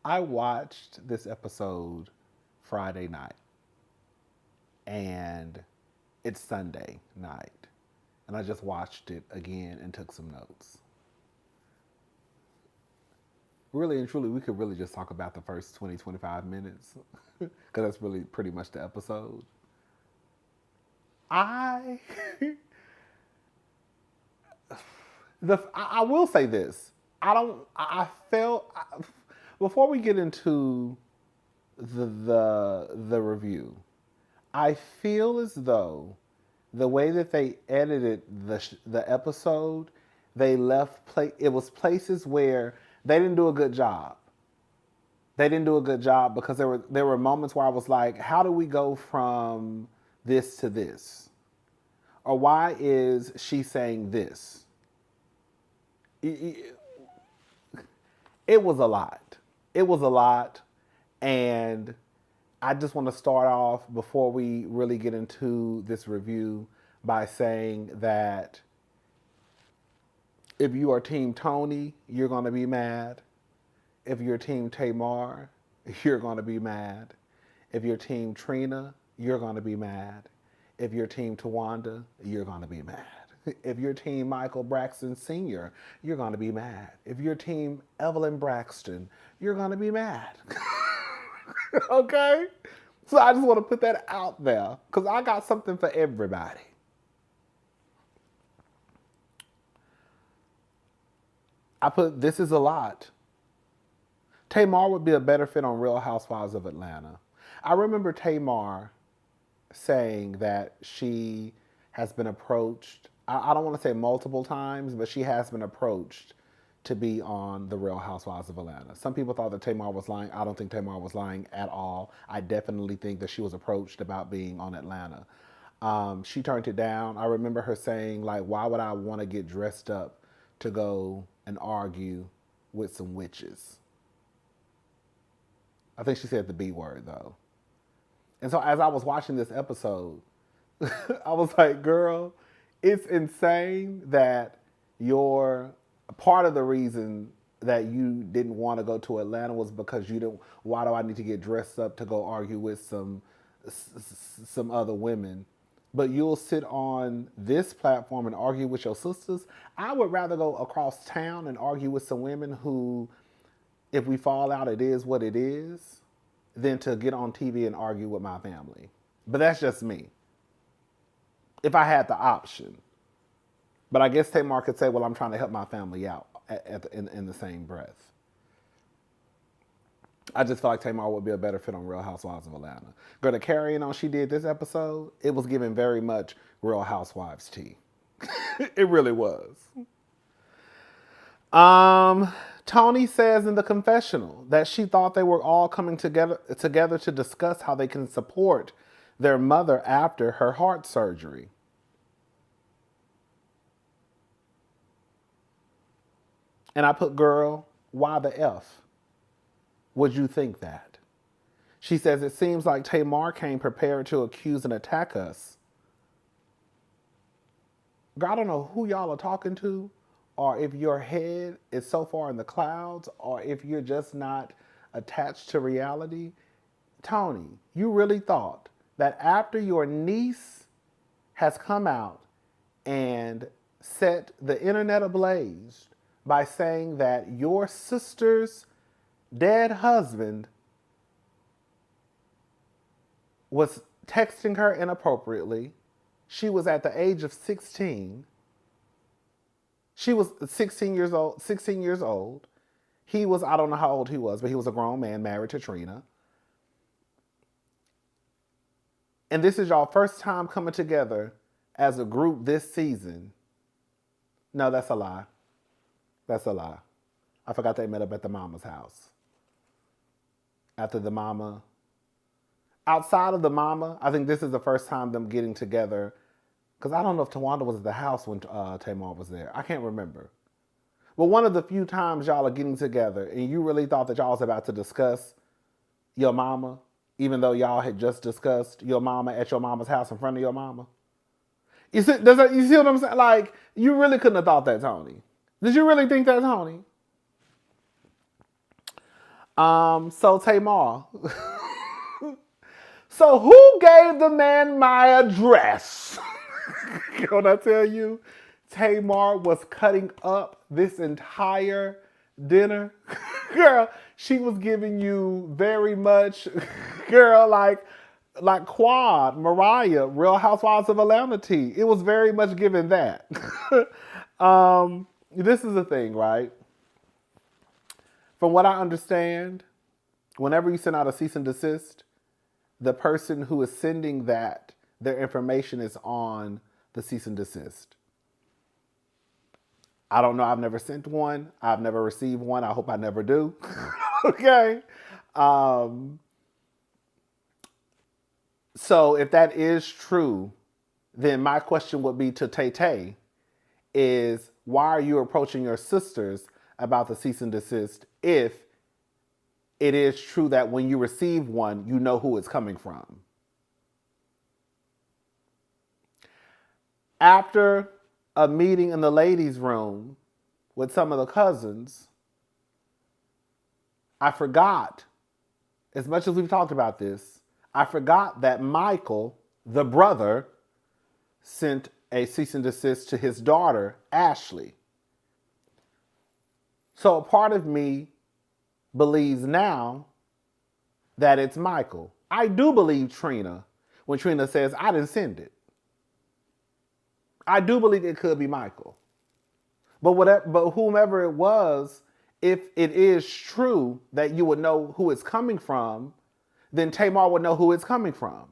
I watched this episode Friday night, and it's Sunday night, and I just watched it again and took some notes. Really and truly, we could really just talk about the first 20, 25 minutes, because that's really pretty much the episode. I, I will say this. I felt, before we get into the review, I feel as though the way that they edited the episode, they left it was places where they didn't do a good job. They didn't do a good job because there were moments where I was like, how do we go from this to this? Or why is she saying this? It was a lot. It was a lot. And I just want to start off before we really get into this review by saying that if you are Team Tony, you're going to be mad. If you're Team Tamar, you're going to be mad. If you're Team Trina, you're going to be mad. If you're Team Towanda, you're going to be mad. If you're Team Michael Braxton Sr., you're going to be mad. If you're Team Evelyn Braxton, you're going to be mad. Okay? So I just want to put that out there because I got something for everybody. I put, this is a lot. Tamar would be a better fit on Real Housewives of Atlanta. I remember Tamar saying that she has been approached, I don't want to say multiple times, but she has been approached to be on the Real Housewives of Atlanta. Some people thought that Tamar was lying. I don't think Tamar was lying at all. I definitely think that she was approached about being on Atlanta. She turned it down. I remember her saying, like, why would I want to get dressed up to go and argue with some witches? I think she said the B word, though. And so as I was watching this episode, I was like, girl, it's insane that you're part of the reason that you didn't want to go to Atlanta was because you didn't. Why do I need to get dressed up to go argue with some other women? But you'll sit on this platform and argue with your sisters. I would rather go across town and argue with some women who, if we fall out, it is what it is, than to get on TV and argue with my family. But that's just me. If I had the option. But I guess Tamar could say, well, I'm trying to help my family out in the same breath. I just feel like Tamar would be a better fit on Real Housewives of Atlanta. Girl, the carrying on she did this episode, it was giving very much Real Housewives tea. It really was. Tony says in the confessional that she thought they were all coming together to discuss how they can support their mother after her heart surgery. And I put, girl, why the F would you think that? She says, it seems like Tamar came prepared to accuse and attack us. Girl, I don't know who y'all are talking to, or if your head is so far in the clouds, or if you're just not attached to reality. Tony, you really thought that after your niece has come out and set the internet ablaze by saying that your sister's dead husband was texting her inappropriately. She was at the age of 16. She was 16 years old. 16 years old. He was, I don't know how old he was, but he was a grown man married to Trina. And this is y'all first time coming together as a group this season. No, that's a lie. That's a lie. I forgot they met up at the mama's house. After the mama. Outside of the mama, I think this is the first time them getting together. Because I don't know if Towanda was at the house when Tamar was there. I can't remember. But one of the few times y'all are getting together and you really thought that y'all was about to discuss your mama, even though y'all had just discussed your mama at your mama's house in front of your mama. You see what I'm saying? Like, you really couldn't have thought that, Tony. Did you really think that, Tony? So Tamar. So who gave the man my address? When I tell you, Tamar was cutting up this entire dinner. Girl, she was giving you very much, girl, like Quad, Mariah, Real Housewives of Atlanta tea. It was very much given that. This is the thing, right? From what I understand, whenever you send out a cease and desist, the person who is sending that, their information is on the cease and desist. I don't know. I've never sent one. I've never received one. I hope I never do. Okay. So if that is true, then my question would be to Tay Tay is, why are you approaching your sisters about the cease and desist if it is true that when you receive one, you know who it's coming from? After a meeting in the ladies' room with some of the cousins, I forgot, as much as we've talked about this, I forgot that Michael, the brother, sent a cease and desist to his daughter, Ashley. So a part of me believes now that it's Michael. I do believe Trina when Trina says, I didn't send it. I do believe it could be Michael. But whomever it was, if it is true that you would know who it's coming from, then Tamar would know who it's coming from.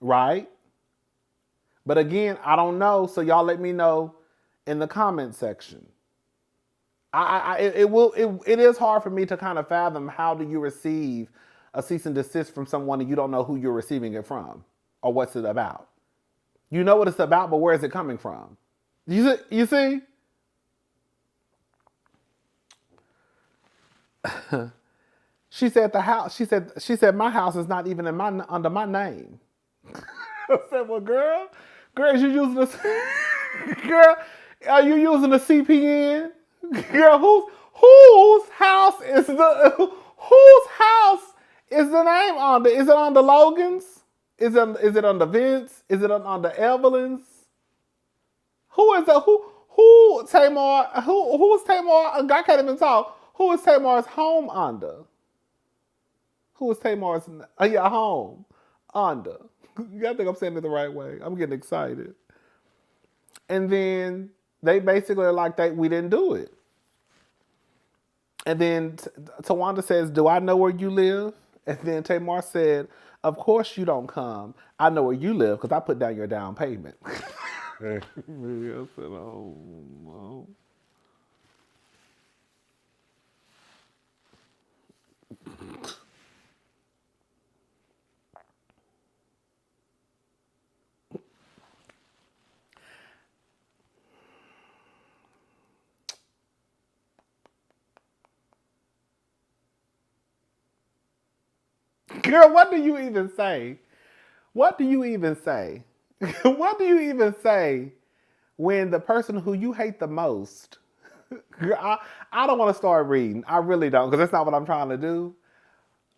Right? But again, I don't know, so y'all let me know in the comment section. It is hard for me to kind of fathom, how do you receive a cease and desist from someone and you don't know who you're receiving it from or what's it about. You know what it's about, but where is it coming from? You see? She said the house. She said my house is not even under my name. I said, well, girl, you using girl, are you using a CPN? Girl, whose house is the name under? Is it under Logan's? Is it under Vince? Is it under Evelyn's? Who is that? Who Tamar? Who's Tamar? I can't even talk. Who is Tamar's home under? Who is Tamar's home under? I think I'm saying it the right way. I'm getting excited. And then they basically are like, we didn't do it. And then Towanda says, do I know where you live? And then Tamar said, of course you don't come. I know where you live because I put down your down payment. I said, oh, no. Girl, what do you even say? What do you even say? What do you even say when the person who you hate the most, girl, I don't want to start reading. I really don't, because that's not what I'm trying to do.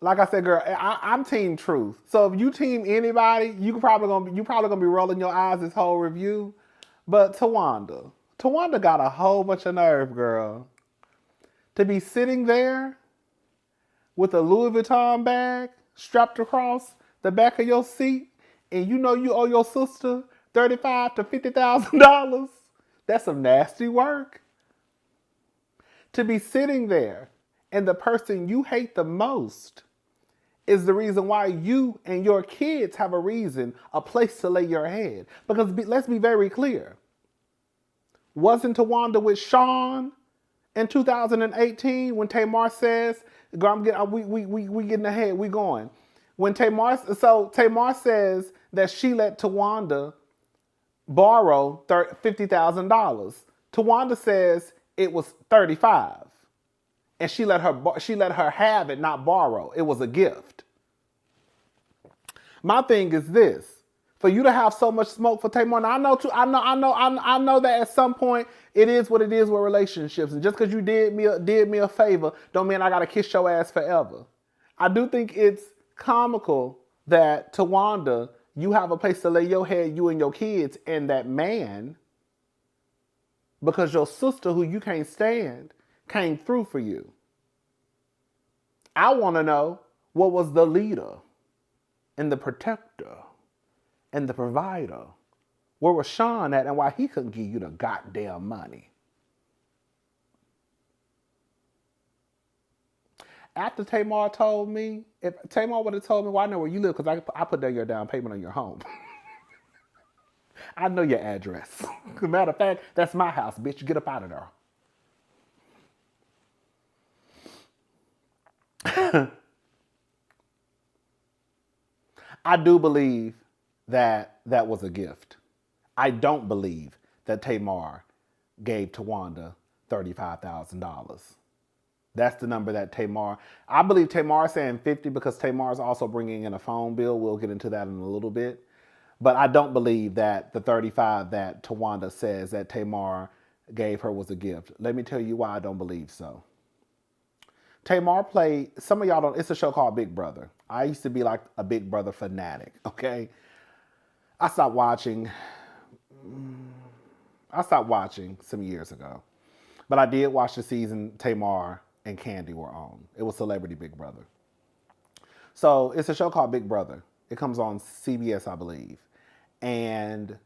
Like I said, girl, I'm team truth. So if you team anybody, you probably gonna be rolling your eyes this whole review. But Towanda got a whole bunch of nerve, girl, to be sitting there with a Louis Vuitton bag strapped across the back of your seat, and you know you owe your sister $35,000 to $50,000. That's some nasty work. To be sitting there, and the person you hate the most is the reason why you and your kids have a place to lay your head. Because let's be very clear. Wasn't Towanda with Sean in 2018 when Tamar says, we getting ahead, we going. When Tamar says that she let Towanda borrow $50,000. Towanda says it was $35,000. And she let her have it, not borrow. It was a gift. My thing is this. For you to have so much smoke for Tamar. Now, I know that at some point it is what it is with relationships. And just because you did me a favor, don't mean I gotta kiss your ass forever. I do think it's comical that Towanda, you have a place to lay your head, you and your kids, and that man, because your sister, who you can't stand, came through for you. I want to know, what was the leader and the protector and the provider? Where was Sean at, and why he couldn't give you the goddamn money? After Tamar told me, if Tamar would have told me, well, I know where you live because I put down your down payment on your home. I know your address. Matter of fact, that's my house, bitch. Get up out of there. I do believe that that was a gift. I don't believe that Tamar gave Towanda $35,000. That's the number that Tamar, I believe Tamar saying 50 because Tamar is also bringing in a phone bill. We'll get into that in a little bit. But I don't believe that the 35 that Towanda says that Tamar gave her was a gift. Let me tell you why I don't believe so. Tamar played, some of y'all don't, it's a show called Big Brother. I used to be like a Big Brother fanatic, okay? I stopped watching some years ago. But I did watch the season Tamar and Candy were on. It was Celebrity Big Brother. So it's a show called Big Brother. It comes on CBS, I believe. And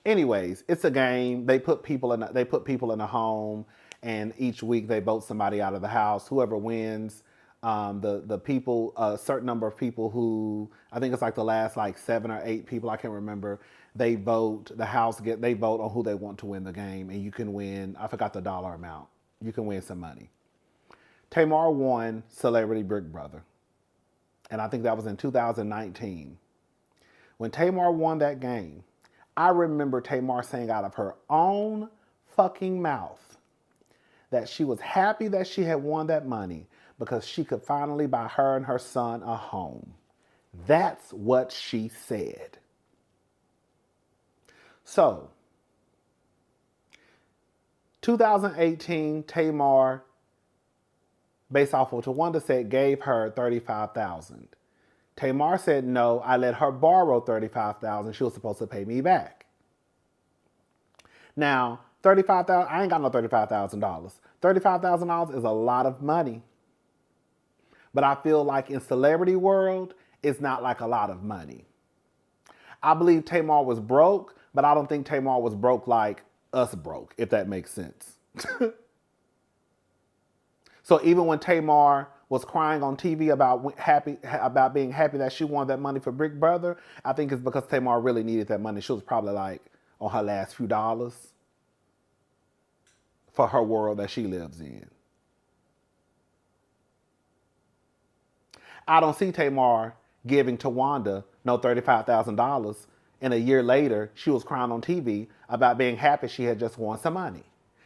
anyways, it's a game. They put people in a home, and each week they vote somebody out of the house. Whoever wins, the people, a certain number of people who, I think it's like the last like 7 or 8 people, I can't remember. They vote. They vote on who they want to win the game, and you can win. I forgot the dollar amount. You can win some money. Tamar won Celebrity Big Brother, and I think that was in 2019. When Tamar won that game, I remember Tamar saying out of her own fucking mouth that she was happy that she had won that money because she could finally buy her and her son a home. That's what she said. So, 2018, Tamar, based off of what Towanda said, gave her $35,000. Tamar said, no, I let her borrow $35,000. She was supposed to pay me back. Now, $35,000, I ain't got no $35,000. $35,000 is a lot of money. But I feel like in celebrity world, it's not like a lot of money. I believe Tamar was broke, but I don't think Tamar was broke like us broke, if that makes sense. So even when Tamar was crying on TV about being happy that she won that money for Big Brother, I think it's because Tamar really needed that money. She was probably like on her last few dollars for her world that she lives in. I don't see Tamar giving Towanda no $35,000, and a year later she was crying on TV about being happy she had just won some money.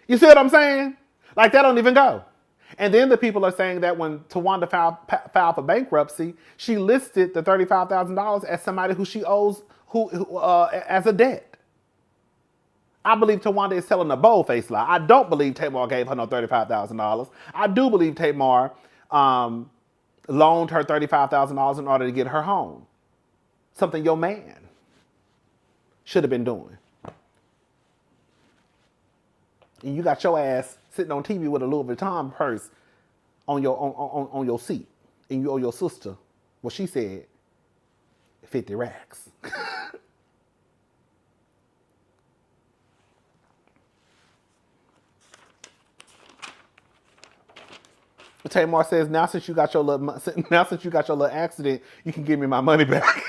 You see what I'm saying? Like, that don't even go. And then the people are saying that when Towanda filed for bankruptcy, she listed the $35,000 as somebody who she owes as a debt. I believe Towanda is telling a bold-faced lie. I don't believe Tamar gave her no $35,000. I do believe Tamar loaned her $35,000 in order to get her home. Something your man should have been doing. And you got your ass sitting on TV with a Louis Vuitton purse on your seat, and you owe your sister, well, she said, 50 racks. Tamar says, now since you got your little accident, you can give me my money back.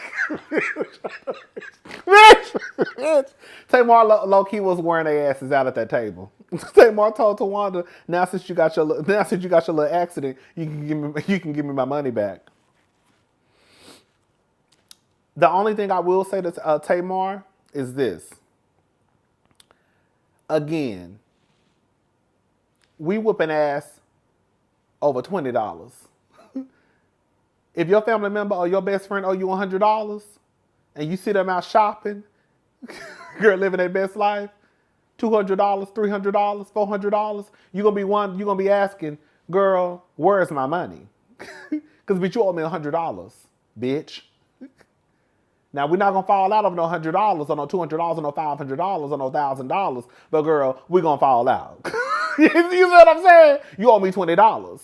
Tamar low-key was wearing their asses out at that table. Tamar told Towanda, now since you got your little accident, you can give me my money back. The only thing I will say to Tamar is this. Again, we whooping ass over $20. If your family member or your best friend owe you $100, and you see them out shopping, girl living their best life, $200, $300, $400, you're gonna be asking, girl, where's my money? Because bitch, you owe me $100, bitch. Now we're not gonna fall out of no $100 or no $200 or no $500 or no $1,000, but girl, we're gonna fall out. You see what I'm saying? You owe me $20.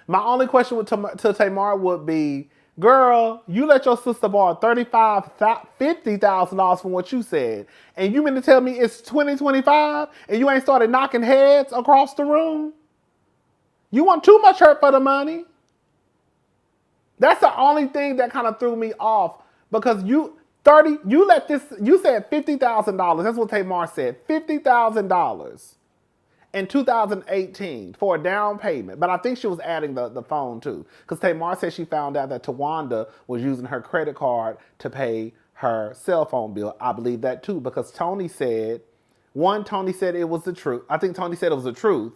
My only question to Tamar would be, girl, you let your sister borrow $35,000, $50,000 from what you said, and you mean to tell me it's 2025 and you ain't started knocking heads across the room? You want too much hurt for the money. That's the only thing that kind of threw me off, because you said $50,000. That's what Tamar said. $50,000 in 2018 for a down payment. But I think she was adding the phone too, because Tamar said she found out that Towanda was using her credit card to pay her cell phone bill. I believe that too, because Tony said it was the truth. I think Tony said it was the truth.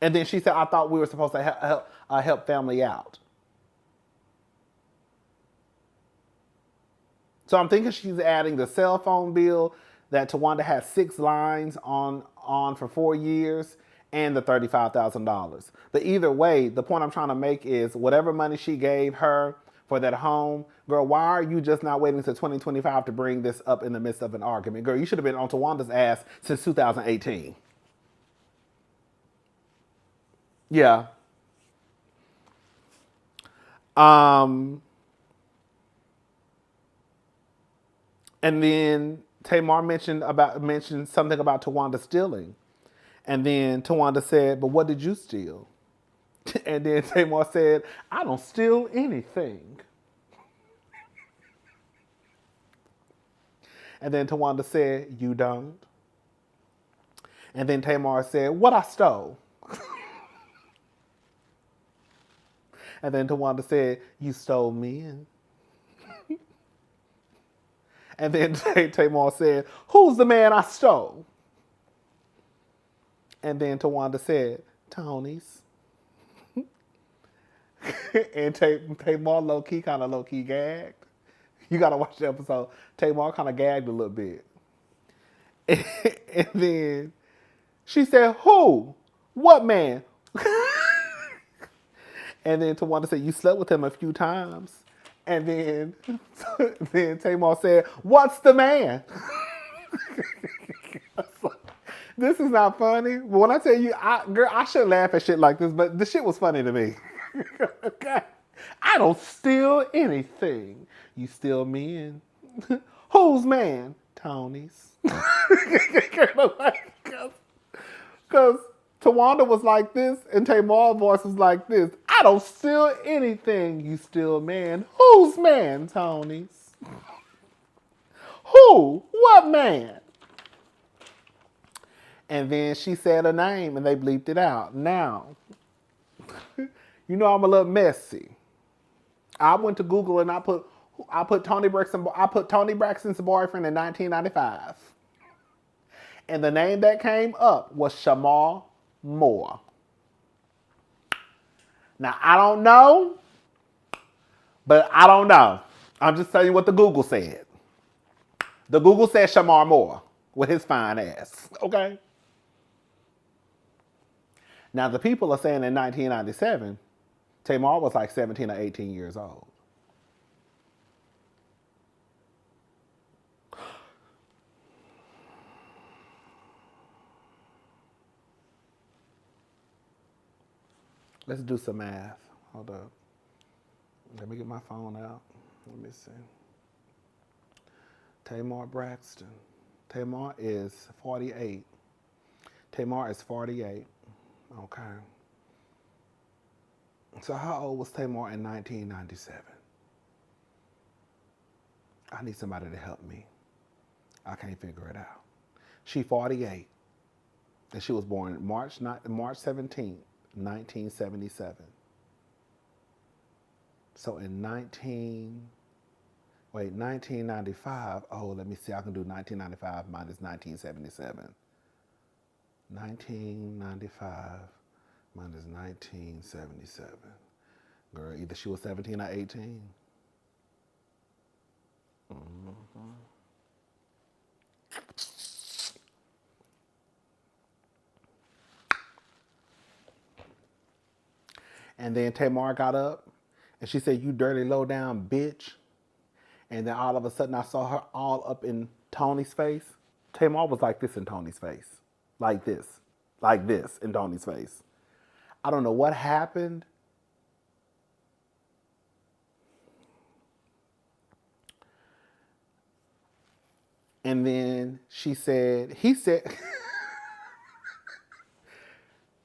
And then she said, I thought we were supposed to help family out. So I'm thinking she's adding the cell phone bill that Towanda has 6 lines on for 4 years, and the $35,000. But either way, the point I'm trying to make is, whatever money she gave her for that home, girl, why are you just not waiting until 2025 to bring this up in the midst of an argument? Girl, you should have been on Tawanda's ass since 2018. Yeah. And then Tamar mentioned something about Towanda stealing. And then Towanda said, but what did you steal? And then Tamar said, I don't steal anything. And then Towanda said, you don't? And then Tamar said, what I stole? And then Towanda said, you stole men. And then Tamar said, who's the man I stole? And then Towanda said, Tony's. And Tamar kind of low-key gagged. You got to watch the episode. Tamar kind of gagged a little bit. And then she said, who? What man? And then Towanda said, you slept with him a few times. And then Tamar said, what's the man? This is not funny. But when I tell you, I should laugh at shit like this, but the shit was funny to me. Okay? I don't steal anything. You steal men. Whose man? Tony's. Because Towanda was like this, and Tamar's voice was like this. I don't steal anything, you steal man. Whose man, Tony's? Who? What man? And then she said a name, and they bleeped it out. Now, you know I'm a little messy. I went to Google and I put Tony Braxton's boyfriend in 1995. And the name that came up was Shemar Moore. Now, I don't know, but I don't know. I'm just telling you what the Google said. The Google said Shemar Moore with his fine ass, okay? Now, the people are saying in 1997, Tamar was like 17 or 18 years old. Let's do some math. Hold up. Let me get my phone out. Let me see. Tamar Braxton. Tamar is 48. Tamar is 48. Okay. So how old was Tamar in 1997? I need somebody to help me. I can't figure it out. She's 48. And she was born March 17th, 1977. So in 1995, let me see, I can do 1995 minus 1977. 1995 Mine is 1977. Girl, either she was 17 or 18. Mm-hmm. And then Tamar got up and she said, "You dirty low down bitch." And then all of a sudden I saw her all up in Tony's face. Tamar was like this in Tony's face. Like this. Like this in Tony's face. I don't know what happened. And then he said,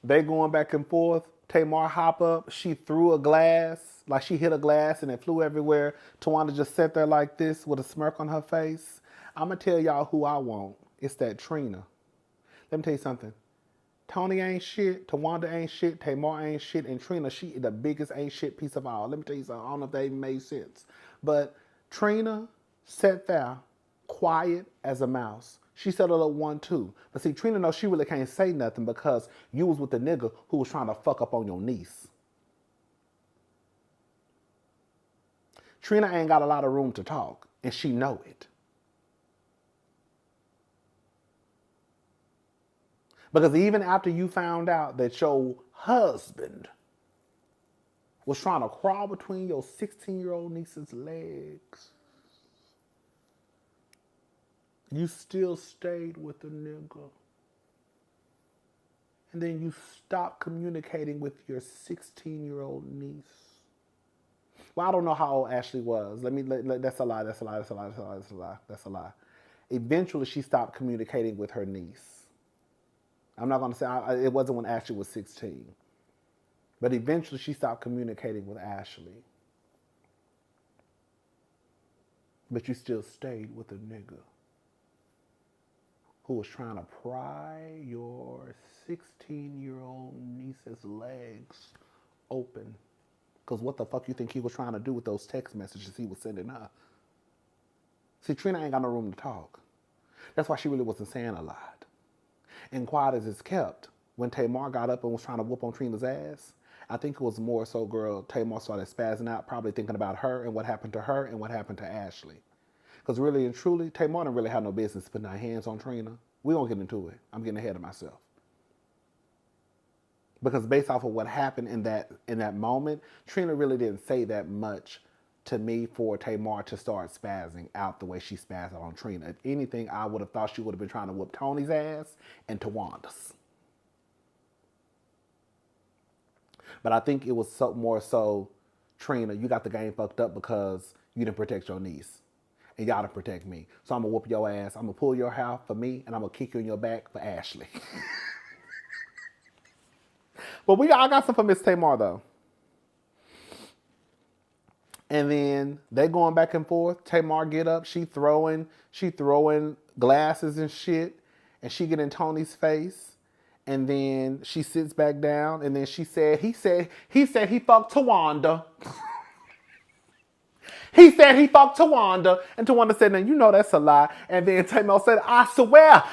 they going back and forth. Tamar hop up. She threw a glass, like she hit a glass and it flew everywhere. Towanda just sat there like this with a smirk on her face. I'm going to tell y'all who I want. It's that Trina. Let me tell you something. Tony ain't shit. Towanda ain't shit. Tamar ain't shit. And Trina, she the biggest ain't shit piece of all. Let me tell you something. I don't know if that even made sense. But Trina sat there quiet as a mouse. She said a little 1-2. But see, Trina knows she really can't say nothing because you was with the nigga who was trying to fuck up on your niece. Trina ain't got a lot of room to talk, and she know it. Because even after you found out that your husband was trying to crawl between your 16-year-old niece's legs, you still stayed with the nigga. And then you stopped communicating with your 16-year-old niece. Well, I don't know how old Ashley was. That's a lie. That's a lie. That's a lie. That's a lie. That's a lie. That's a lie. Eventually, she stopped communicating with her niece. I'm not going to say it wasn't when Ashley was 16. But eventually, she stopped communicating with Ashley. But you still stayed with a nigga who was trying to pry your 16-year-old niece's legs open. Because what the fuck you think he was trying to do with those text messages he was sending her? See, Trina ain't got no room to talk. That's why she really wasn't saying a lot. And quiet as it's kept, when Tamar got up and was trying to whoop on Trina's ass, I think it was more so, girl, Tamar started spazzing out, probably thinking about her and what happened to her and what happened to Ashley. Because really and truly, Tamar didn't really have no business putting her hands on Trina. We won't get into it. I'm getting ahead of myself. Because based off of what happened in that moment, Trina really didn't say that much to me for Tamar to start spazzing out the way she spazzed out on Trina. If anything, I would have thought she would have been trying to whoop Tony's ass and Towanda's. But I think it was more so, Trina, you got the game fucked up because you didn't protect your niece. And y'all didn't protect me. So I'm going to whoop your ass. I'm going to pull your hair for me, and I'm going to kick you in your back for Ashley. But I got some for Miss Tamar, though. And then they going back and forth. Tamar get up. She throwing glasses and shit. And she get in Tony's face. And then she sits back down. And then he said he fucked Towanda. He said he fucked Towanda. And Towanda said, now you know that's a lie. And then Tamar said, I swear.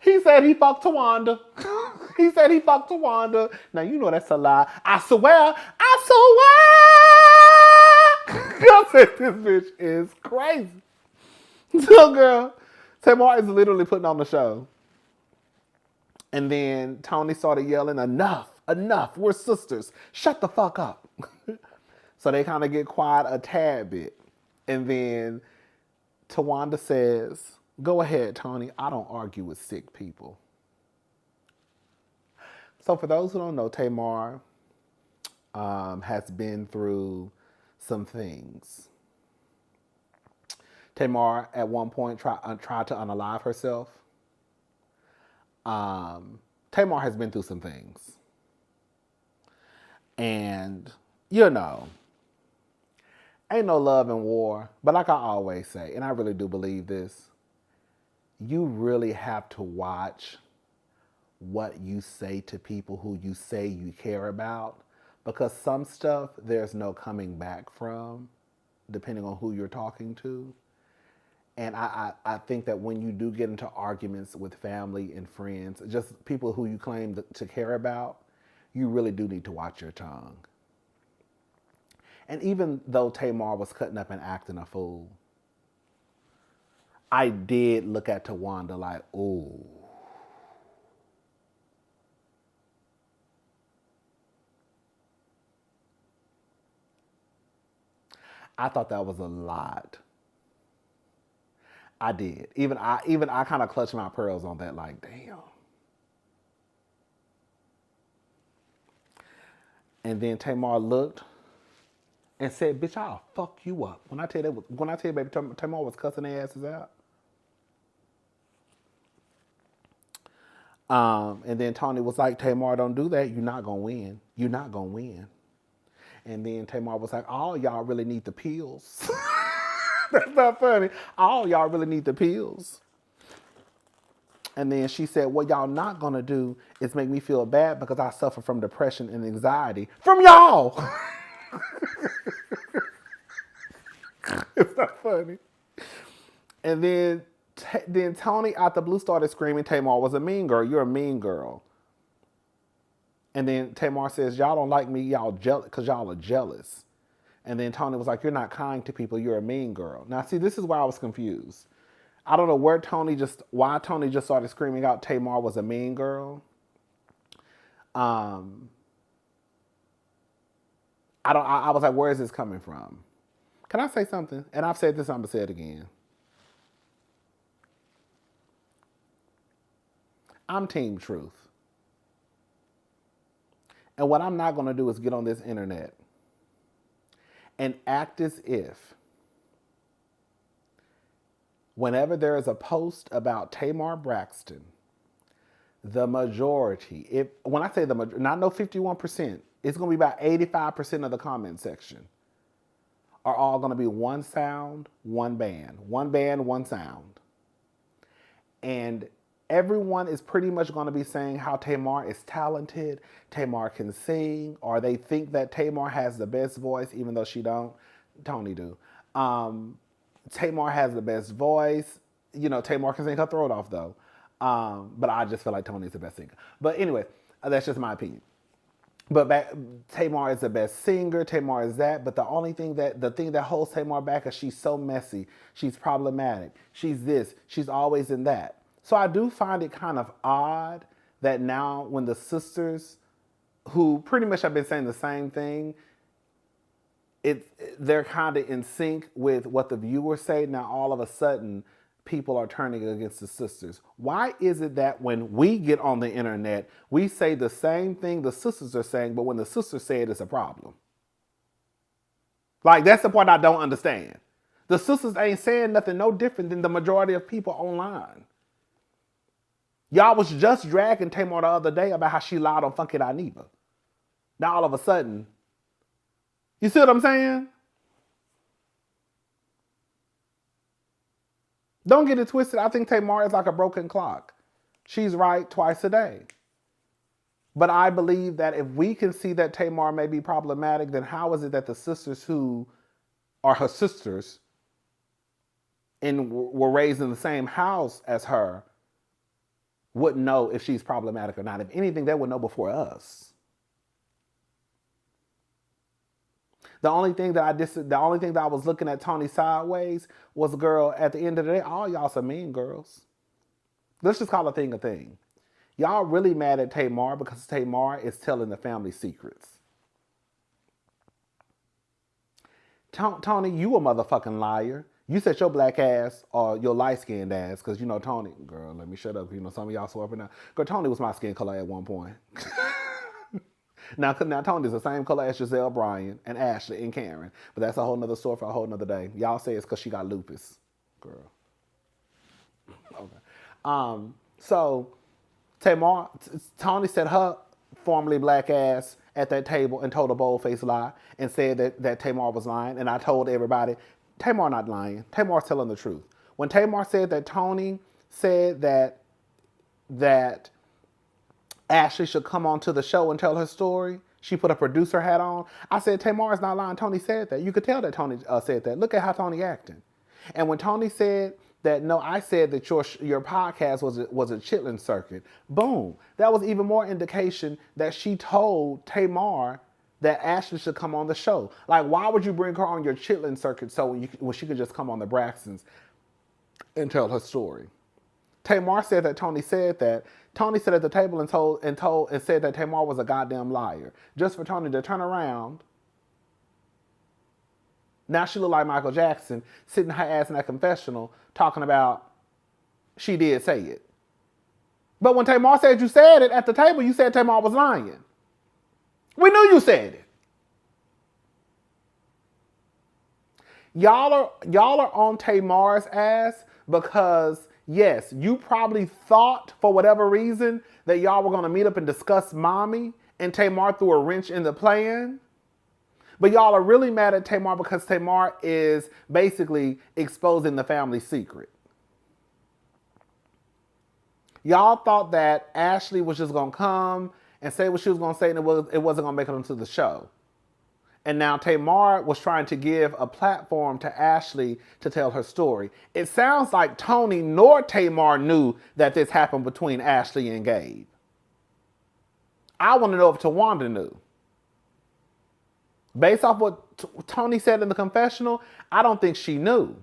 He said he fucked Towanda. He said he fucked Towanda. Now you know that's a lie. I swear. Girl said this bitch is crazy. So girl, Tamar is literally putting on the show. And then Tony started yelling, enough, we're sisters. Shut the fuck up. So they kind of get quiet a tad bit. And then Towanda says, go ahead, Tony. I don't argue with sick people. So for those who don't know, Tamar has been through some things. Tamar at one point tried to unalive herself. Tamar has been through some things. And, you know, ain't no love in war. But like I always say, and I really do believe this, you really have to watch what you say to people who you say you care about. Because some stuff there's no coming back from. depending on who you're talking to. And I think that when you do get into arguments with family and friends, just people who you claim to care about, you really do need to watch your tongue. And even though Tamar was cutting up and acting a fool, I did look at Towanda like, ooh. I thought that was a lot. I did. Even I kind of clutched my pearls on that, like, damn. And then Tamar looked and said, "Bitch, I'll fuck you up." When I tell you, baby, Tamar was cussing their asses out. And then Tony was like, "Tamar, don't do that. You're not gonna win. You're not gonna win." And then Tamar was like, "All y'all really need the pills." That's not funny. All y'all really need the pills. And then she said, "What y'all not gonna do is make me feel bad because I suffer from depression and anxiety from y'all." It's not funny. And then Tony out the blue started screaming, "Tamar was a mean girl. You're a mean girl." And then Tamar says, "Y'all don't like me, y'all jealous because y'all are jealous." And then Tony was like, "You're not kind to people. You're a mean girl." Now, see, this is where I was confused. I don't know why Tony just started screaming out Tamar was a mean girl. I was like, where is this coming from? Can I say something? And I've said this, I'm gonna say it again. I'm Team Truth. And what I'm not gonna do is get on this internet and act as if whenever there is a post about Tamar Braxton, the majority, when I say the majority, not no 51%, it's going to be about 85% of the comment section are all going to be one sound, one band, one sound. And everyone is pretty much going to be saying how Tamar is talented, Tamar can sing, or they think that Tamar has the best voice, even though she don't. Tony do. Tamar has the best voice. You know, Tamar can sing her throat off though. But I just feel like Tony's the best singer. But anyway, that's just my opinion. But Tamar is the best singer. Tamar is that. But the thing that holds Tamar back is she's so messy. She's problematic. She's this. She's always in that. So I do find it kind of odd that now when the sisters, who pretty much have been saying the same thing, they're kind of in sync with what the viewers say. Now all of a sudden, people are turning against the sisters. Why is it that when we get on the internet, we say the same thing the sisters are saying, but when the sisters say it, it's a problem? Like, that's the part I don't understand. The sisters ain't saying nothing no different than the majority of people online. Y'all was just dragging Tamar the other day about how she lied on Funky Dineva. Now all of a sudden, you see what I'm saying? Don't get it twisted. I think Tamar is like a broken clock. She's right twice a day. But I believe that if we can see that Tamar may be problematic, then how is it that the sisters who are her sisters and were raised in the same house as her wouldn't know if she's problematic or not? If anything, they would know before us. The only thing that I was looking at Tony sideways was, girl, at the end of the day, all y'all some mean girls. Let's just call a thing a thing. Y'all really mad at Tamar because Tamar is telling the family secrets. Tony, you a motherfucking liar. You said your black ass or your light-skinned ass, because you know Tony, girl, let me shut up. You know, some of y'all swerving now. Girl, Tony was my skin color at one point. Now Tony's the same color as Giselle Bryan and Ashley and Karen. But that's a whole nother story for a whole nother day. Y'all say it's because she got lupus. Girl. Okay. So Tony said her formerly black ass at that table and told a bold-faced lie and said that Tamar was lying. And I told everybody, Tamar not lying. Tamar's telling the truth. When Tamar said that Tony said that Ashley should come onto the show and tell her story, She put a producer hat on. I said, Tamar is not lying. Tony said that. You could tell that Tony said that. Look at how Tony acting. And when Tony said that, no, I said that your podcast was a chitlin circuit. Boom. That was even more indication that she told Tamar that Ashley should come on the show. Like, why would you bring her on your chitlin circuit when she could just come on the Braxtons and tell her story? Tamar said that Tony said that. Tony sat at the table and said that Tamar was a goddamn liar. Just for Tony to turn around. Now she looked like Michael Jackson, sitting her ass in that confessional, talking about she did say it. But when Tamar said you said it at the table, you said Tamar was lying. We knew you said it. Y'all are on Tamar's ass because, yes, you probably thought for whatever reason that y'all were going to meet up and discuss mommy, and Tamar threw a wrench in the plan. But y'all are really mad at Tamar because Tamar is basically exposing the family secret. Y'all thought that Ashley was just going to come and say what she was going to say, and it wasn't going to make it onto the show. And now Tamar was trying to give a platform to Ashley to tell her story. It sounds like Tony nor Tamar knew that this happened between Ashley and Gabe. I want to know if Towanda knew. Based off what Tony said in the confessional, I don't think she knew.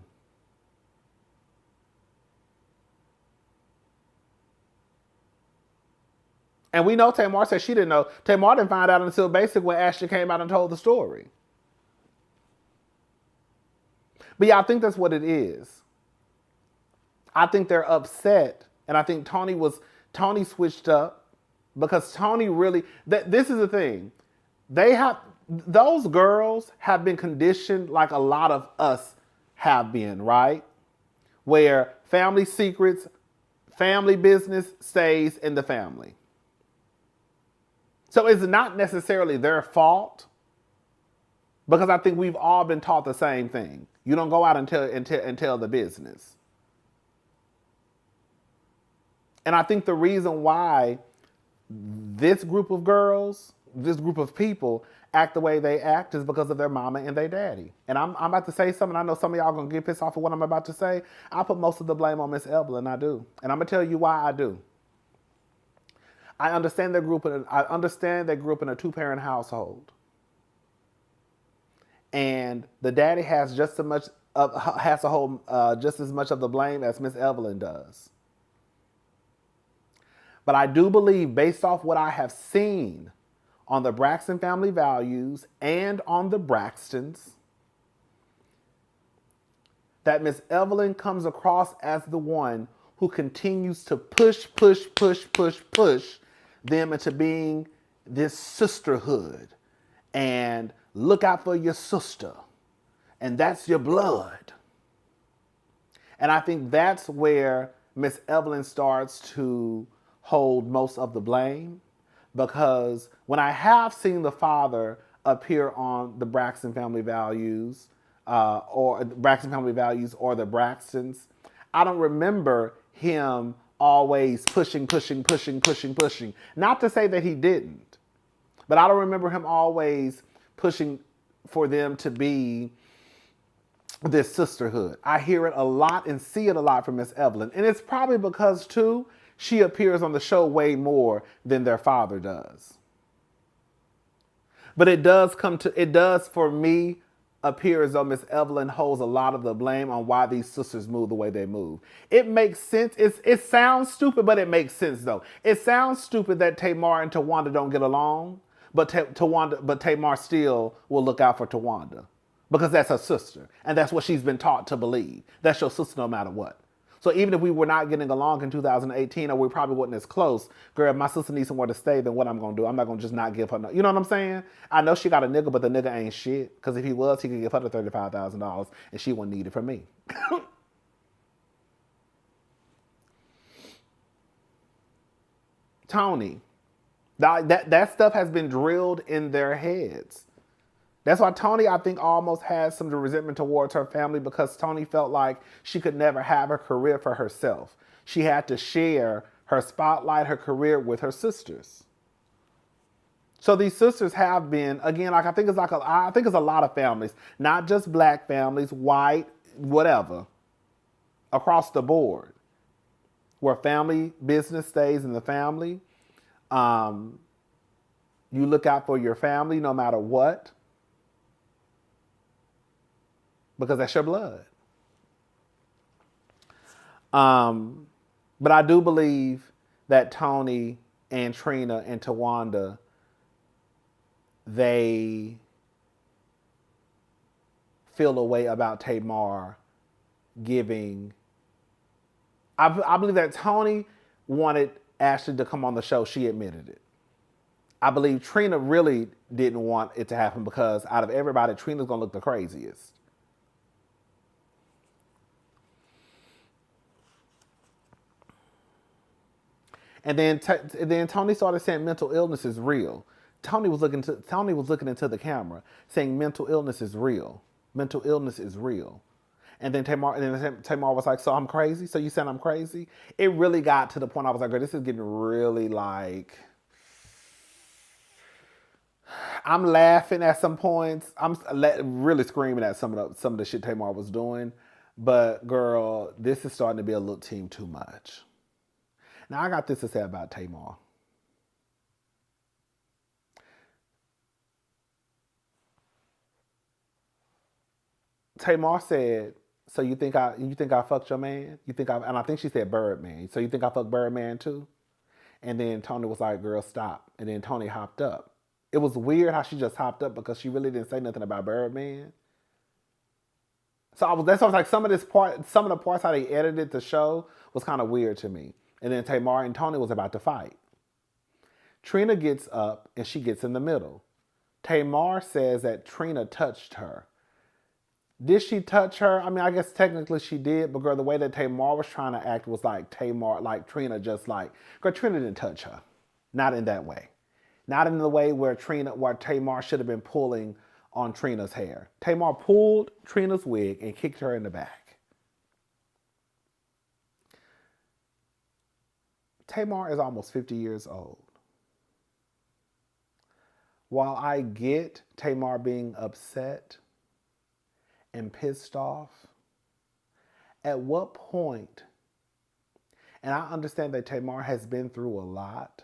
And we know Tamar said she didn't know. Tamar didn't find out until basically when Ashley came out and told the story. But yeah, I think that's what it is. I think they're upset. And I think Tony switched up because Tony really, this is the thing. Those girls have been conditioned like a lot of us have been, right? Where family secrets, family business stays in the family. So it's not necessarily their fault because I think we've all been taught the same thing. You don't go out and tell the business. And I think the reason why this group of girls, this group of people act the way they act is because of their mama and their daddy. And I'm about to say something. I know some of y'all going to get pissed off of what I'm about to say. I put most of the blame on Miss Evelyn. I do. And I'm going to tell you why I do. I understand they grew up in a two-parent household. And the daddy has just as much of the blame as Miss Evelyn does. But I do believe, based off what I have seen on the Braxton Family Values and on the Braxtons, that Miss Evelyn comes across as the one who continues to push them into being this sisterhood and look out for your sister. And that's your blood. And I think that's where Miss Evelyn starts to hold most of the blame, because when I have seen the father appear on the Braxton Family Values or the Braxtons, I don't remember him always pushing. Not to say that he didn't, but I don't remember him always pushing for them to be this sisterhood. I hear it a lot and see it a lot from Miss Evelyn. And it's probably because, too, she appears on the show way more than their father does. But it does for me appear as though Miss Evelyn holds a lot of the blame on why these sisters move the way they move. It makes sense. It sounds stupid, but it makes sense, though. It sounds stupid that Tamar and Towanda don't get along, but Tamar still will look out for Towanda because that's her sister, and that's what she's been taught to believe. That's your sister no matter what. So even if we were not getting along in 2018, or we probably wasn't as close, girl, if my sister needs somewhere to stay, then what I'm going to do? I'm not going to just not give her no. You know what I'm saying? I know she got a nigga, but the nigga ain't shit. Because if he was, he could give her the $35,000, and she wouldn't need it from me. Tony, that stuff has been drilled in their heads. That's why Tony, I think, almost has some resentment towards her family, because Tony felt like she could never have a career for herself. She had to share her spotlight, her career with her sisters. So these sisters have been, again, like I think it's a lot of families, not just black families, white, whatever, across the board, where family business stays in the family. Um, you look out for your family no matter what, because that's your blood. But I do believe that Tony and Trina and Towanda, they feel a way about Tamar giving. I believe that Tony wanted Ashley to come on the show. She admitted it. I believe Trina really didn't want it to happen because out of everybody, Trina's gonna look the craziest. And then Tony started saying mental illness is real. Tony was looking into the camera saying mental illness is real. Mental illness is real. And then Tamar was like, "So I'm crazy? So you saying I'm crazy?" It really got to the point I was like, "Girl, this is getting really like." I'm laughing at some points. I'm really screaming at some of the shit Tamar was doing, but girl, this is starting to be a little team too much. Now I got this to say about Tamar. Tamar said, "So you think I fucked your man? And I think she said Birdman. So you think I fucked Birdman too?" And then Tony was like, "Girl, stop." And then Tony hopped up. It was weird how she just hopped up because she really didn't say nothing about Birdman. So that's why I was like, some of the parts how they edited the show was kind of weird to me. And then Tamar and Tony was about to fight. Trina gets up and she gets in the middle. Tamar says that Trina touched her. Did she touch her? I mean, I guess technically she did, but girl, the way that Tamar was trying to act was like Trina just like, girl, Trina didn't touch her. Not in that way. Not in the way where Tamar should have been pulling on Trina's hair. Tamar pulled Trina's wig and kicked her in the back. Tamar is almost 50 years old. While I get Tamar being upset and pissed off, at what point, and I understand that Tamar has been through a lot,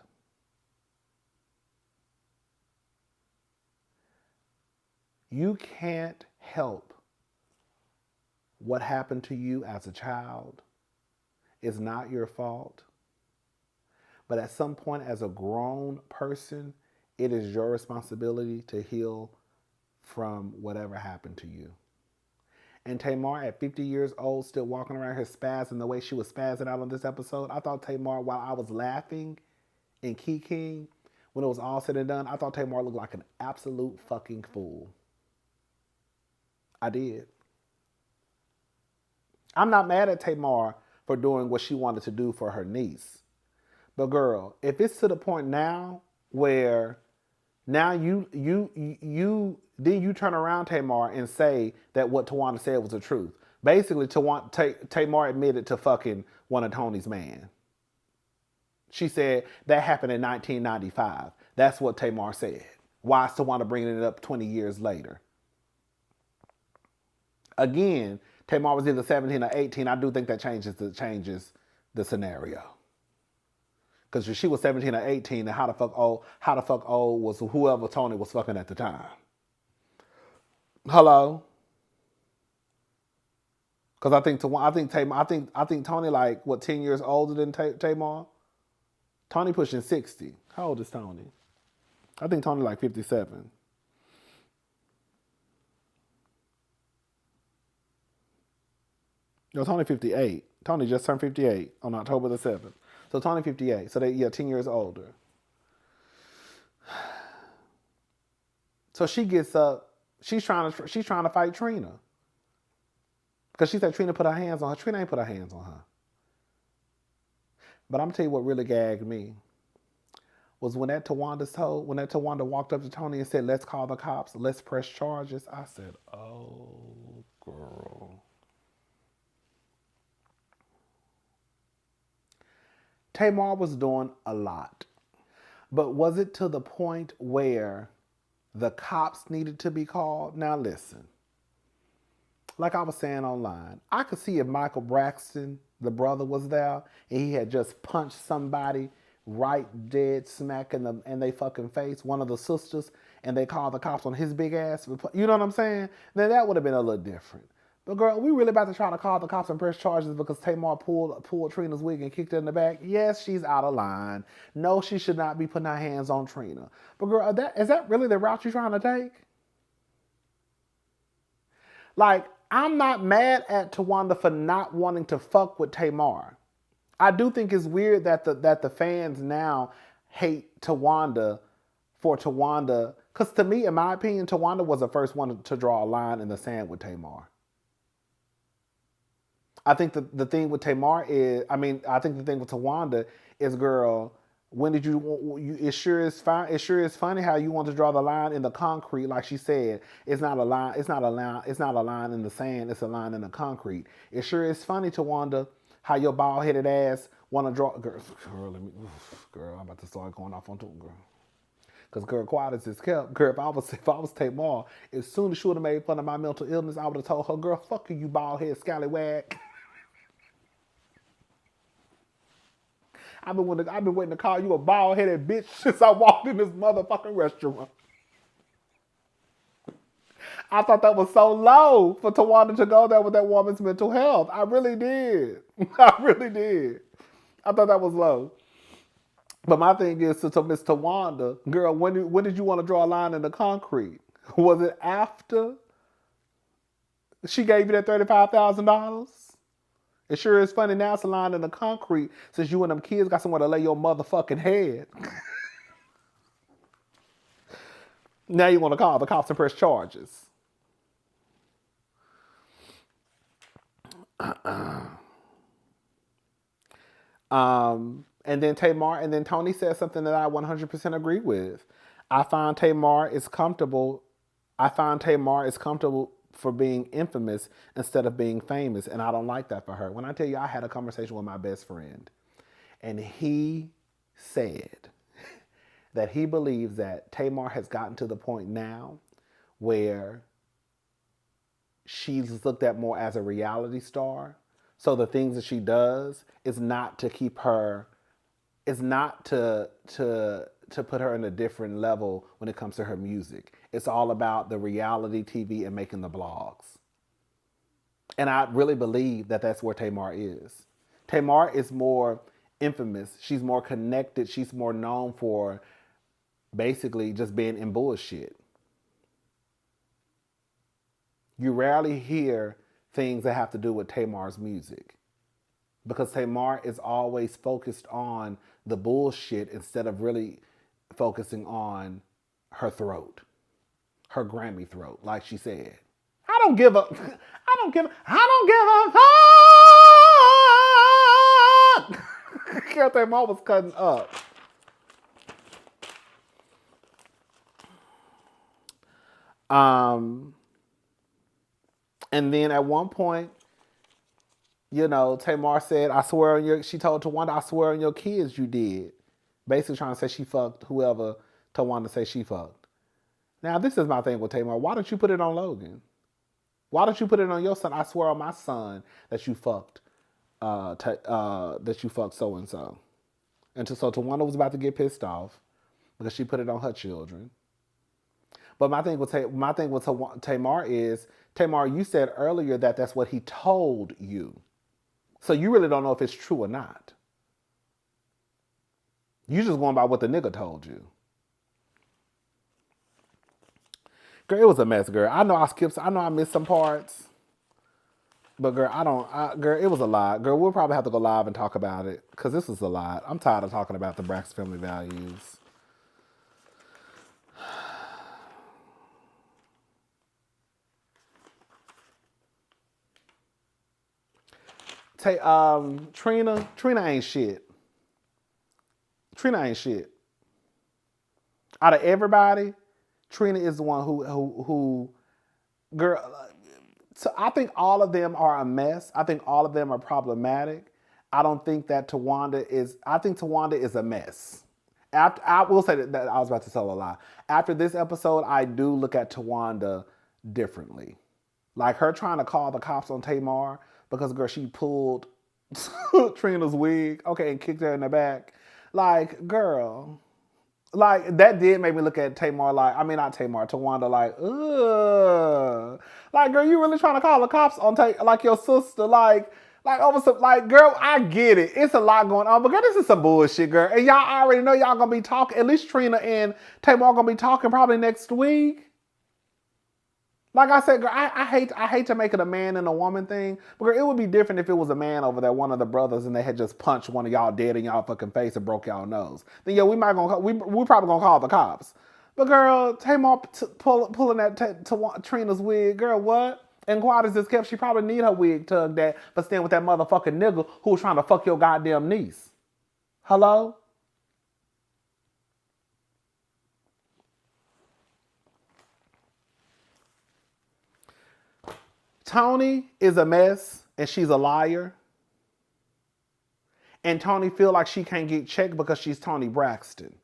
you can't help what happened to you as a child. It's not your fault. But at some point, as a grown person, it is your responsibility to heal from whatever happened to you. And Tamar, at 50 years old, still walking around here spazzing the way she was spazzing out on this episode, I thought Tamar, while I was laughing and kikiing, when it was all said and done, I thought Tamar looked like an absolute fucking fool. I did. I'm not mad at Tamar for doing what she wanted to do for her niece. But girl, if it's to the point now where now you turn around, Tamar, and say that what Towanda said was the truth. Basically, Tamar admitted to fucking one of Tony's man. She said that happened in 1995. That's what Tamar said. Why is Towanda bringing it up 20 years later? Again, Tamar was either 17 or 18. I do think that changes the scenario. Because if she was 17 or 18, then how the fuck old was whoever Tony was fucking at the time? Hello? Because I think Tony like what 10 years older than Tamar. Tony pushing 60. How old is Tony? I think Tony like 57. No, Tony 58. Tony just turned 58 on October the 7th. So Tony 58. So 10 years older. So she gets up. She's trying to fight Trina. Because she said Trina put her hands on her. Trina ain't put her hands on her. But I'm gonna tell you what really gagged me was when that Towanda walked up to Tony and said, "Let's call the cops, let's press charges." I said, "Oh, girl." Tamar was doing a lot. But was it to the point where the cops needed to be called? Now listen, like I was saying online, I could see if Michael Braxton, the brother, was there and he had just punched somebody right dead smack in they fucking face, one of the sisters, and they called the cops on his big ass. You know what I'm saying? Then that would have been a little different. But girl, we really about to try to call the cops and press charges because Tamar pulled Trina's wig and kicked her in the back? Yes, she's out of line. No, she should not be putting her hands on Trina. But girl, is that really the route you're trying to take? Like, I'm not mad at Towanda for not wanting to fuck with Tamar. I do think it's weird that the fans now hate Towanda for Towanda. Because to me, in my opinion, Towanda was the first one to draw a line in the sand with Tamar. I think the thing with Tamar is, I think the thing with Towanda is, girl, when did you it sure is fine. It sure is funny how you want to draw the line in the concrete, like she said. It's not a line. It's not a line. It's not a line in the sand. It's a line in the concrete. It sure is funny to wonder how your bald headed ass want to draw. Girl, I'm about to start going off on two, girl. Cause girl, quiet as it's kept. Girl, if I was Tamar, as soon as she would have made fun of my mental illness, I would have told her, girl, fuck you, you bald head scallywag. I've been waiting to call you a bald-headed bitch since I walked in this motherfucking restaurant. I thought that was so low for Towanda to go there with that woman's mental health. I really did. I really did. I thought that was low. But my thing is to Miss Towanda, girl, when did you want to draw a line in the concrete? Was it after she gave you that $35,000? It sure is funny now it's a line in the concrete since you and them kids got somewhere to lay your motherfucking head. Now you want to call the cops and press charges. And then Tony said something that I 100% agree with. I find Tamar is comfortable for being infamous instead of being famous, and I don't like that for her. When I tell you, I had a conversation with my best friend, and he said that he believes that Tamar has gotten to the point now where she's looked at more as a reality star. So the things that she does is not to keep her, is not to put her in a different level when it comes to her music. It's all about the reality TV and making the blogs. And I really believe that that's where Tamar is. Tamar is more infamous. She's more connected. She's more known for basically just being in bullshit. You rarely hear things that have to do with Tamar's music, because Tamar is always focused on the bullshit instead of really focusing on her throat, her Grammy throat, like she said. I don't give a fuck. Girl, Tamar was cutting up. And then at one point, Tamar said, she told Towanda, I swear on your kids you did. Basically trying to say she fucked whoever Towanda say she fucked. Now, this is my thing with Tamar. Why don't you put it on Logan? Why don't you put it on your son? I swear on my son that you fucked, so-and-so. And so Towanda was about to get pissed off because she put it on her children. But my thing with Tamar is, Tamar, you said earlier that that's what he told you. So you really don't know if it's true or not. You just going by what the nigga told you. Girl, it was a mess, girl. I know I missed some parts. But girl, it was a lot. Girl, we'll probably have to go live and talk about it, because this was a lot. I'm tired of talking about the Braxton family values. Trina ain't shit. Trina ain't shit. Out of everybody, Trina is the one who girl. So I think all of them are a mess. I think all of them are problematic. I don't think that Towanda is. I think Towanda is a mess. After I will say that I was about to tell a lie. After this episode, I do look at Towanda differently. Like her trying to call the cops on Tamar because girl, she pulled Trina's wig, okay, and kicked her in the back. Like, girl. Like that did make me look at Tamar like, I mean not Tamar, Towanda like, ugh. Like, girl, you really trying to call the cops on like your sister, like over some, like, girl, I get it. It's a lot going on, but girl, this is some bullshit, girl. And y'all already know y'all gonna be talking. At least Trina and Tamar gonna be talking probably next week. Like I said, girl, I hate to make it a man and a woman thing, but girl, it would be different if it was a man over there, one of the brothers, and they had just punched one of y'all dead in y'all fucking face and broke y'all nose. Then yeah, we probably gonna call the cops. But girl, Tamar pulling that Trina's wig, girl, what? And quiet as this kept, she probably need her wig tugged at, but staying with that motherfucking nigga who was trying to fuck your goddamn niece. Hello? Tony is a mess and she's a liar. And Tony feel like she can't get checked because she's Tony Braxton.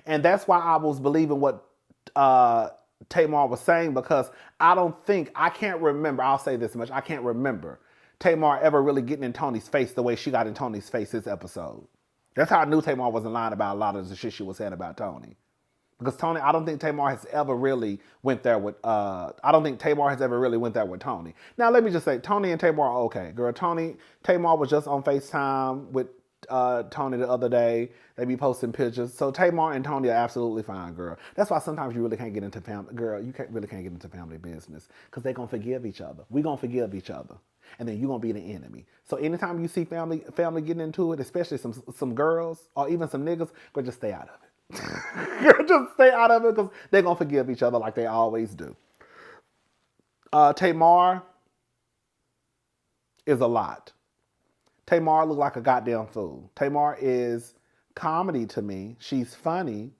And that's why I was believing what Tamar was saying, because I can't remember, I'll say this much, I can't remember Tamar ever really getting in Tony's face the way she got in Tony's face this episode. That's how I knew Tamar wasn't lying about a lot of the shit she was saying about Tony. Because Tony, I don't think Tamar has ever really went there with, I don't think Tamar has ever really went there with Tony. Now, let me just say, Tony and Tamar are okay. Girl, Tamar was just on FaceTime with Tony the other day. They be posting pictures. So Tamar and Tony are absolutely fine, girl. That's why sometimes you really can't get into family, girl, really can't get into family business. Because they going to forgive each other. We going to forgive each other. And then you're going to be the enemy. So anytime you see family getting into it, especially some girls or even some niggas, girl, just stay out of it. Just stay out of it because they're going to forgive each other like they always do. Tamar is a lot. Tamar look like a goddamn fool. Tamar is comedy to me. She's funny.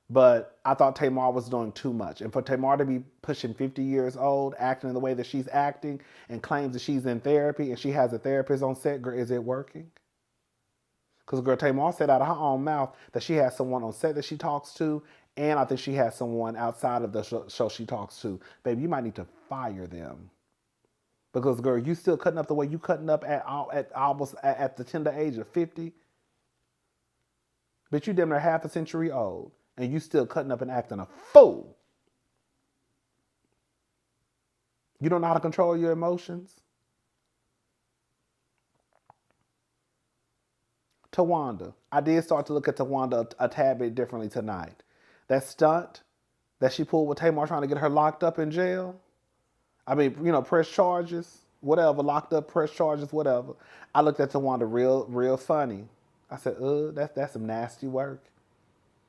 But I thought Tamar was doing too much. And for Tamar to be pushing 50 years old, acting in the way that she's acting, and claims that she's in therapy and she has a therapist on set, girl, is it working? Because girl, Tamar said out of her own mouth that she has someone on set that she talks to, and I think she has someone outside of the show she talks to. Baby, you might need to fire them. Because girl, you still cutting up the way you cutting up at almost at the tender age of 50. But you damn near half a century old, and you still cutting up and acting a fool. You don't know how to control your emotions? Towanda. I did start to look at Towanda a tad bit differently tonight. That stunt that she pulled with Tamar trying to get her locked up in jail. I mean, press charges, whatever, locked up, press charges, whatever. I looked at Towanda real funny. I said, that's some nasty work.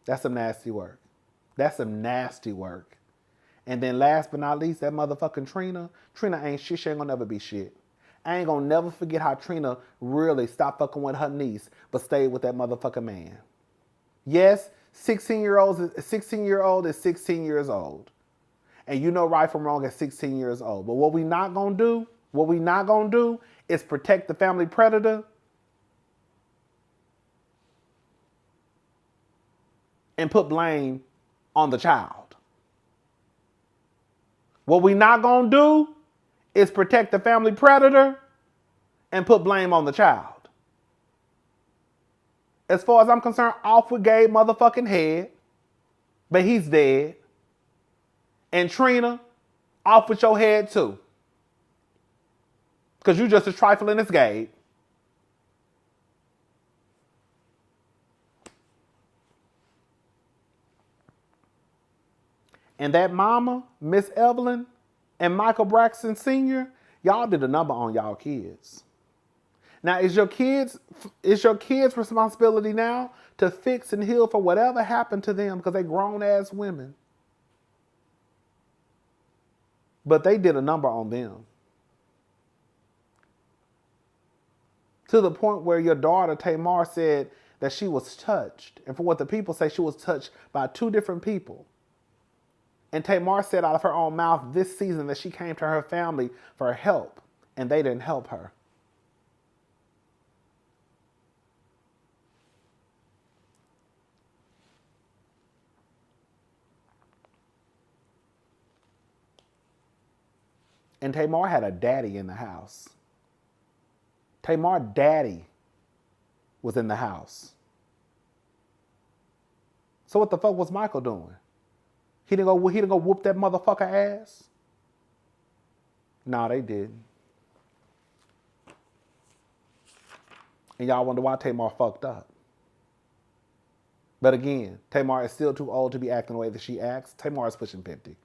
That's some nasty work. That's some nasty work. And then last but not least, that motherfucking Trina. Trina ain't shit. She ain't gonna never be shit. I ain't gonna never forget how Trina really stopped fucking with her niece, but stayed with that motherfucking man. Yes, 16-year-old is 16 years old. And you know right from wrong at 16 years old. But what we not gonna do is protect the family predator and put blame on the child. What we not gonna do is protect the family predator and put blame on the child. As far as I'm concerned, off with Gabe motherfucking head, but he's dead. And Trina, off with your head too. Because you just as trifling as Gabe. And that mama, Miss Evelyn, and Michael Braxton Sr., y'all did a number on y'all kids. Now, it's your kids' responsibility now to fix and heal for whatever happened to them because they grown-ass women. But they did a number on them. To the point where your daughter, Tamar, said that she was touched. And for what the people say, she was touched by two different people. And Tamar said out of her own mouth this season that she came to her family for help, and they didn't help her. And Tamar had a daddy in the house. Tamar's daddy was in the house. So what the fuck was Michael doing? He didn't go whoop that motherfucker ass? No, they didn't. And y'all wonder why Tamar fucked up. But again, Tamar is still too old to be acting the way that she acts. Tamar is pushing 50.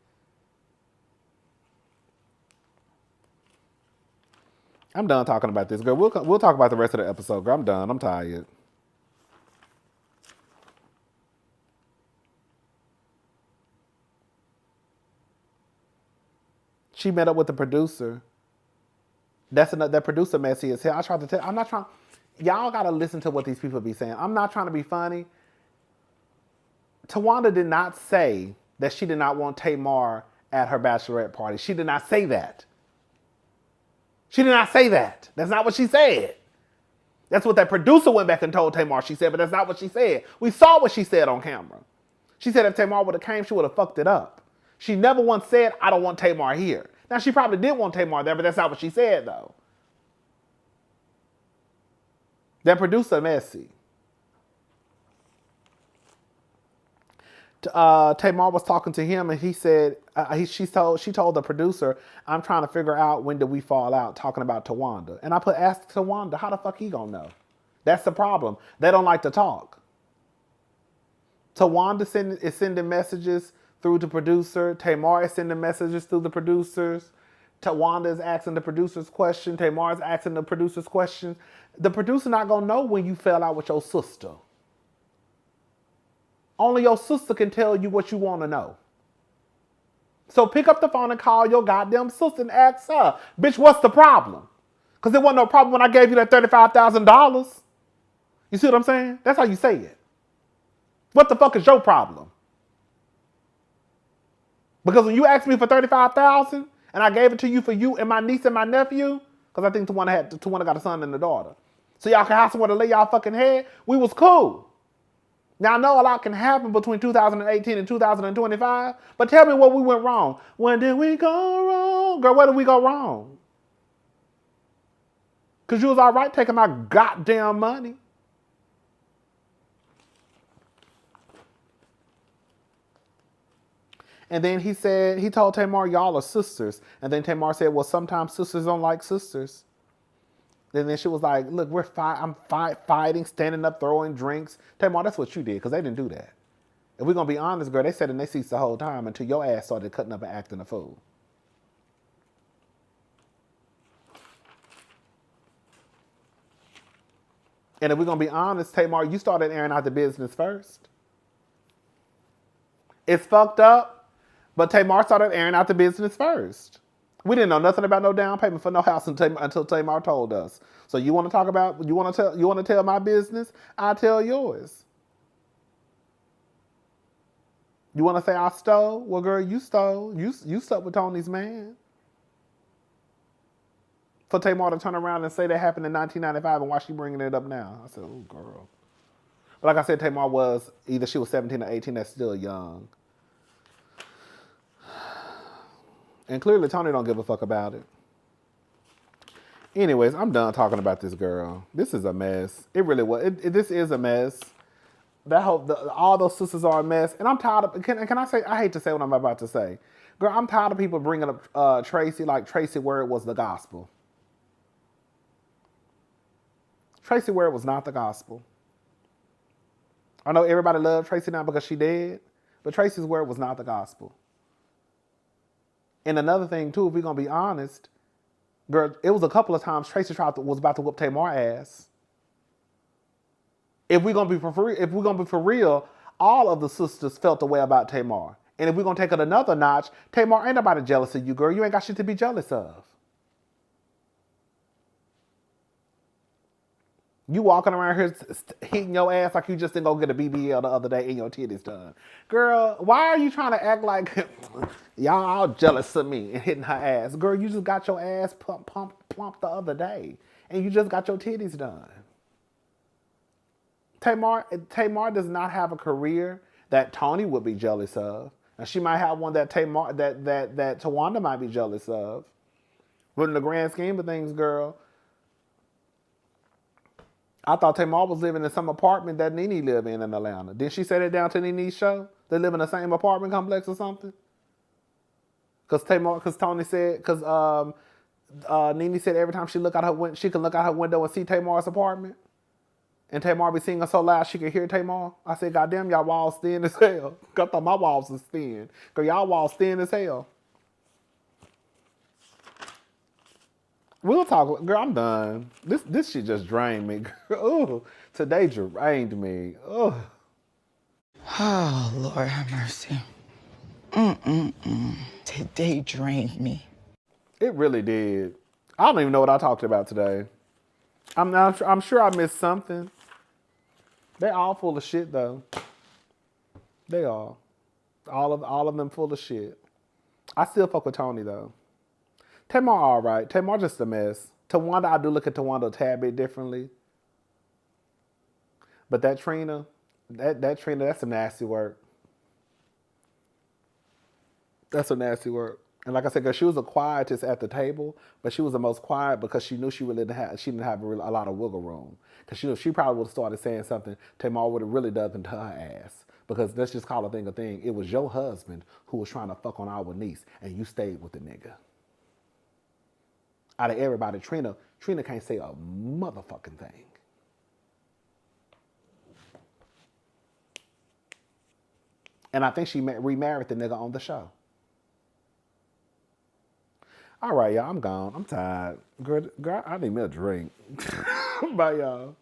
I'm done talking about this, girl. We'll talk about the rest of the episode, girl. I'm done. I'm tired. She met up with the producer. That producer messy as hell. I tried to tell. I'm not trying. Y'all gotta listen to what these people be saying. I'm not trying to be funny. Towanda did not say that she did not want Tamar at her bachelorette party. She did not say that. She did not say that. That's not what she said. That's what that producer went back and told Tamar she said, but that's not what she said. We saw what she said on camera. She said if Tamar would have came, she would have fucked it up. She never once said, I don't want Tamar here. Now, she probably did want Tamar there, but that's not what she said, though. That producer messy. Tamar was talking to him, and he said she told the producer, "I'm trying to figure out when did we fall out." Talking about Towanda, and I ask Towanda, how the fuck he gonna know? That's the problem. They don't like to talk. Towanda is sending messages through the producer. Tamar is sending messages through the producers. Towanda is asking the producer's question. Tamar is asking the producer's question. The producer not gonna know when you fell out with your sister. Only your sister can tell you what you want to know. So pick up the phone and call your goddamn sister and ask her, bitch, what's the problem? Because there wasn't no problem when I gave you that $35,000. You see what I'm saying? That's how you say it. What the fuck is your problem? Because when you asked me for $35,000 and I gave it to you for you and my niece and my nephew, because I think Towanda got a son and a daughter, so y'all can have somewhere to lay y'all fucking head, we was cool. Now, I know a lot can happen between 2018 and 2025, but tell me what we went wrong. When did we go wrong? Girl, where did we go wrong? Because you was all right taking my goddamn money. And then he told Tamar, y'all are sisters. And then Tamar said, well, sometimes sisters don't like sisters. And then she was like, look, I'm fighting, standing up, throwing drinks. Tamar, that's what you did, because they didn't do that. If we're going to be honest, girl, they sat in their seats the whole time until your ass started cutting up and acting a fool. And if we're going to be honest, Tamar, you started airing out the business first. It's fucked up, but Tamar started airing out the business first. We didn't know nothing about no down payment for no house until Tamar told us. So you want to tell my business? I tell yours. You want to say I stole? Well, girl, you stole. You slept with Tony's man. For Tamar to turn around and say that happened in 1995 and why she bringing it up now? I said, oh, girl. But like I said, Tamar was, either she was 17 or 18, that's still young. And clearly Tony don't give a fuck about it. Anyways, I'm done talking about this girl. This is a mess. It really was. This is a mess. All those sisters are a mess. And I'm tired of, can I say, I hate to say what I'm about to say. Girl, I'm tired of people bringing up Tracy like Tracy Word was the gospel. Tracy Word was not the gospel. I know everybody loved Tracy now because she dead, but Tracy's Word was not the gospel. And another thing, too, if we're going to be honest, girl, it was a couple of times Tracy was about to whoop Tamar ass. If we're going to be for real, all of the sisters felt the way about Tamar. And if we're going to take it another notch, Tamar, ain't nobody jealous of you, girl. You ain't got shit to be jealous of. You walking around here hitting your ass like you just didn't go get a BBL the other day and your titties done. Girl, why are you trying to act like y'all all jealous of me and hitting her ass? Girl, you just got your ass plumped the other day and you just got your titties done. Tamar does not have a career that Tony would be jealous of. And she might have one that Towanda might be jealous of. But in the grand scheme of things, girl, I thought Tamar was living in some apartment that Nene lived in Atlanta. Did she say that down to Nene's show? They live in the same apartment complex or something? Because Tony said, Nene said every time she look out her window, she can look out her window and see Tamar's apartment. And Tamar be singing so loud she could hear Tamar. I said, goddamn, y'all walls thin as hell. I thought my walls was thin. Because y'all walls thin as hell. We'll talk. Girl, I'm done. This shit just drained me. Girl, ooh, today drained me. Ugh. Oh, Lord have mercy. Today drained me. It really did. I don't even know what I talked about today. I'm sure I missed something. They all full of shit though. They are. All of them full of shit. I still fuck with Tony though. Tamar all right. Tamar just a mess. Towanda, I do look at Towanda a tad bit differently. But that Trina, that's some nasty work. That's some nasty work. And like I said, cause she was the quietest at the table, but she was the most quiet because she knew she didn't have a lot of wiggle room. Cause she knew she probably would have started saying something, Tamar would have really dug into her ass. Because let's just call a thing a thing. It was your husband who was trying to fuck on our niece, and you stayed with the nigga. Out of everybody, Trina can't say a motherfucking thing. And I think she remarried the nigga on the show. All right, y'all, I'm gone. I'm tired. Girl, I need me a drink. Bye, y'all.